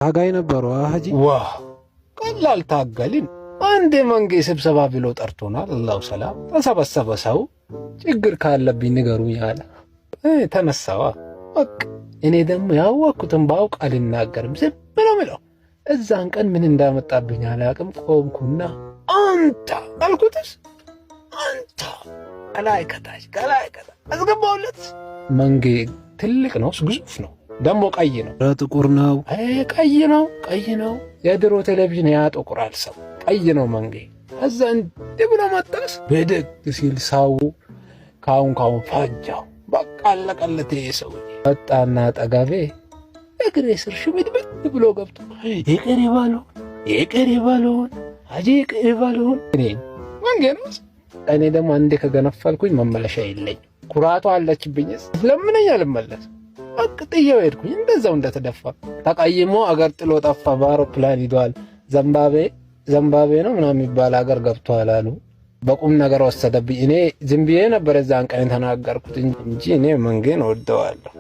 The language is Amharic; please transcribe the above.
ታጋይ ነበሩ ሀጂ። ዋው ቀላል ታገልን። አንድ መንጌ ስብሰባ ብሎ ጠርቶናል። አላሁ ሰላም ተሰበሰበ። ሰው ችግር ካለብኝ ንገሩኝ አለ። ተነሳዋ። በቃ እኔ ደግሞ ያወቅኩትን ባውቅ አልናገርም፣ ዝም ብለው ምለው። እዛን ቀን ምን እንዳመጣብኝ አላቅም። ቆምኩና አንተ አልኩትስ፣ አንተ ከላይ ከታች አስገባውለት። መንጌ ትልቅ ነው፣ ግዙፍ ነው፣ ደግሞ ቀይ ነው። ጥቁር ነው። ቀይ ነው። የድሮ ቴሌቪዥን ያጠቁራል ሰው። ቀይ ነው መንጌ። እዛ እንዲህ ብሎ መጣስ ብድግ ሲል ሰው ካሁን ፋጃው። በቃ አለቀለት ሰው። ወጣና ጠጋቤ እግሬ ስር ሽምድምድ ብሎ ገብቶ ይቅር ይበሉን ሀጂ ይቅር ይበሉን። እኔ መንጌ ነው። እኔ ደግሞ አንዴ ከገነፈልኩኝ መመለሻ የለኝ። ኩራቱ አለችብኝስ ለምንኛ ልመለስ። በቃ ጥዬው ሄድኩኝ። እንደዛው እንደተደፋ ተቀይሞ አገር ጥሎ ጠፋ። በአውሮፕላን ሂዷል። ዘምባቤ ነው ምናምን የሚባል አገር ገብቷል አሉ። በቁም ነገር ወሰደብኝ። እኔ ዝም ብዬ ነበር እዛን ቀን ተናገርኩት እንጂ እኔ መንጌን ወደዋለሁ።